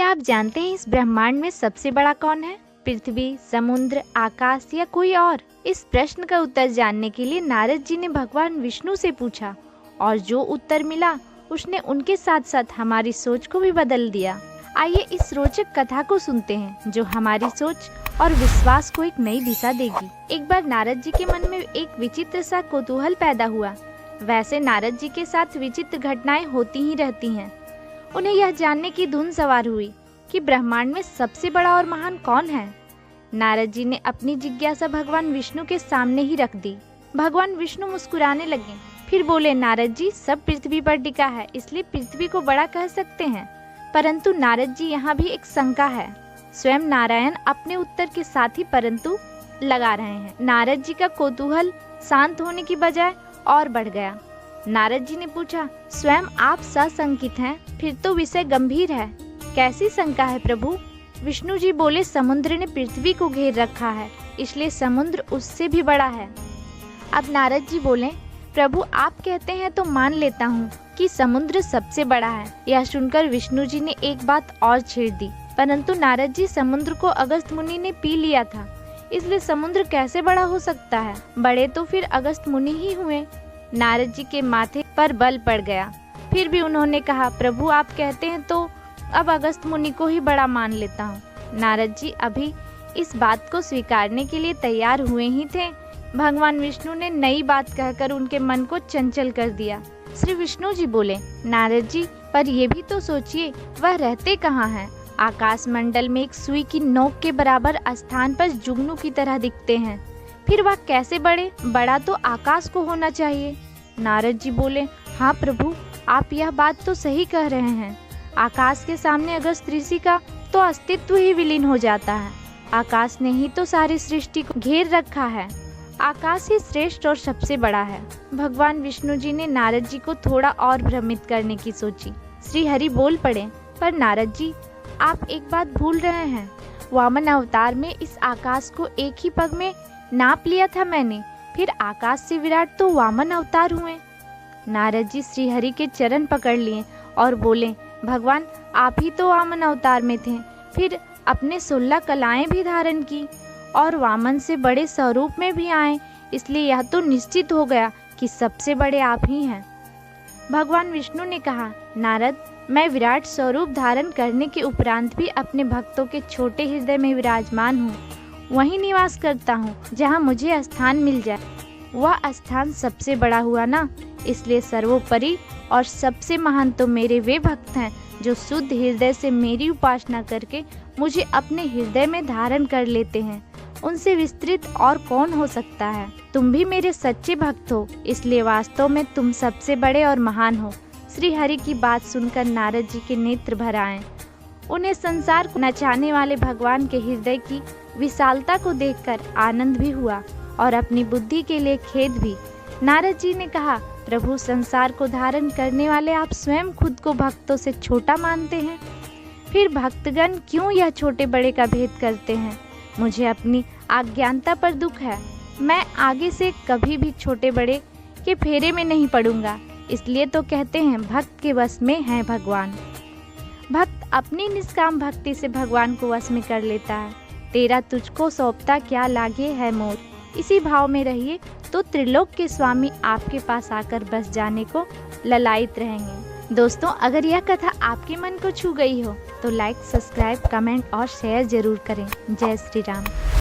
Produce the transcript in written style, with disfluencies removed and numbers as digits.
क्या आप जानते हैं इस ब्रह्मांड में सबसे बड़ा कौन है? पृथ्वी, समुद्र, आकाश या कोई और? इस प्रश्न का उत्तर जानने के लिए नारद जी ने भगवान विष्णु से पूछा और जो उत्तर मिला उसने उनके साथ साथ हमारी सोच को भी बदल दिया। आइए इस रोचक कथा को सुनते हैं जो हमारी सोच और विश्वास को एक नई दिशा देगी। एक बार नारद जी के मन में एक विचित्र सा कौतूहल पैदा हुआ। वैसे नारद जी के साथ विचित्र घटनाएं होती ही रहती हैं। उन्हें यह जानने की धुन सवार हुई कि ब्रह्मांड में सबसे बड़ा और महान कौन है। नारद जी ने अपनी जिज्ञासा भगवान विष्णु के सामने ही रख दी। भगवान विष्णु मुस्कुराने लगे, फिर बोले, नारद जी, सब पृथ्वी पर टिका है, इसलिए पृथ्वी को बड़ा कह सकते हैं। परंतु नारद जी, यहाँ भी एक शंका है। स्वयं नारायण अपने उत्तर के साथ ही परंतु लगा रहे हैं। नारद जी का कौतूहल शांत होने की बजाय और बढ़ गया। नारद जी ने पूछा, स्वयं आप सशंकित हैं, फिर तो विषय गंभीर है। कैसी शंका है प्रभु? विष्णु जी बोले, समुद्र ने पृथ्वी को घेर रखा है, इसलिए समुद्र उससे भी बड़ा है। अब नारद जी बोले, प्रभु आप कहते हैं तो मान लेता हूँ कि समुद्र सबसे बड़ा है। यह सुनकर विष्णु जी ने एक बात और छेड़ दी, परंतु नारद जी, समुद्र को अगस्त्य मुनि ने पी लिया था, इसलिए समुद्र कैसे बड़ा हो सकता है? बड़े तो फिर अगस्त्य मुनि ही हुए। नारद जी के माथे पर बल पड़ गया। फिर भी उन्होंने कहा, प्रभु आप कहते हैं तो अब अगस्त्य मुनि को ही बड़ा मान लेता हूँ। नारद जी अभी इस बात को स्वीकारने के लिए तैयार हुए ही थे, भगवान विष्णु ने नई बात कहकर उनके मन को चंचल कर दिया। श्री विष्णु जी बोले, नारद जी, पर ये भी तो सोचिए, वह रहते कहाँ हैं? आकाश मंडल में एक सुई की नोक के बराबर स्थान पर जुगनू की तरह दिखते हैं, फिर वह कैसे बड़े? बड़ा तो आकाश को होना चाहिए। नारद जी बोले, हाँ प्रभु, आप यह बात तो सही कह रहे हैं। आकाश के सामने अगस्त्य ऋषि का तो अस्तित्व ही विलीन हो जाता है। आकाश ने ही तो सारी सृष्टि को घेर रखा है। आकाश ही श्रेष्ठ और सबसे बड़ा है। भगवान विष्णु जी ने नारद जी को थोड़ा और भ्रमित करने की सोची। श्री हरि बोल पड़े, पर नारद जी, आप एक बात भूल रहे हैं। वामन अवतार में इस आकाश को एक ही पग में नाप लिया था मैंने, फिर आकाश से विराट तो वामन अवतार हुए। नारद जी श्री हरि के चरण पकड़ लिए और बोले, भगवान आप ही तो वामन अवतार में थे, फिर अपने 16 कलाएं भी धारण की और वामन से बड़े स्वरूप में भी आए, इसलिए यह तो निश्चित हो गया कि सबसे बड़े आप ही हैं। भगवान विष्णु ने कहा, नारद, मैं विराट स्वरूप धारण करने के उपरांत भी अपने भक्तों के छोटे हृदय में विराजमान हूँ। वहीं निवास करता हूँ जहाँ मुझे स्थान मिल जाए। वह स्थान सबसे बड़ा हुआ ना, इसलिए सर्वोपरि और सबसे महान तो मेरे वे भक्त हैं जो शुद्ध हृदय से मेरी उपासना करके मुझे अपने हृदय में धारण कर लेते हैं। उनसे विस्तृत और कौन हो सकता है? तुम भी मेरे सच्चे भक्त हो, इसलिए वास्तव में तुम सबसे बड़े और महान हो। श्री हरि की बात सुनकर नारद जी के नेत्र भर आए। उन्हें संसार को नचाने वाले भगवान के हृदय की विशालता को देखकर आनंद भी हुआ और अपनी बुद्धि के लिए खेद भी। नारद जी ने कहा, प्रभु, संसार को धारण करने वाले आप स्वयं खुद को भक्तों से छोटा मानते हैं, फिर भक्तगण क्यों यह छोटे बड़े का भेद करते हैं? मुझे अपनी अज्ञानता पर दुख है। मैं आगे से कभी भी छोटे बड़े के फेरे में नहीं पड़ूंगा। इसलिए तो कहते हैं भक्त के वश में है भगवान। भक्त अपनी निष्काम भक्ति से भगवान को वश में कर लेता है। तेरा तुझको सौंपता क्या लागे है मोर। इसी भाव में रहिए तो त्रिलोक के स्वामी आपके पास आकर बस जाने को ललायित रहेंगे। दोस्तों, अगर यह कथा आपके मन को छू गई हो तो लाइक, सब्सक्राइब, कमेंट और शेयर जरूर करें। जय श्री राम।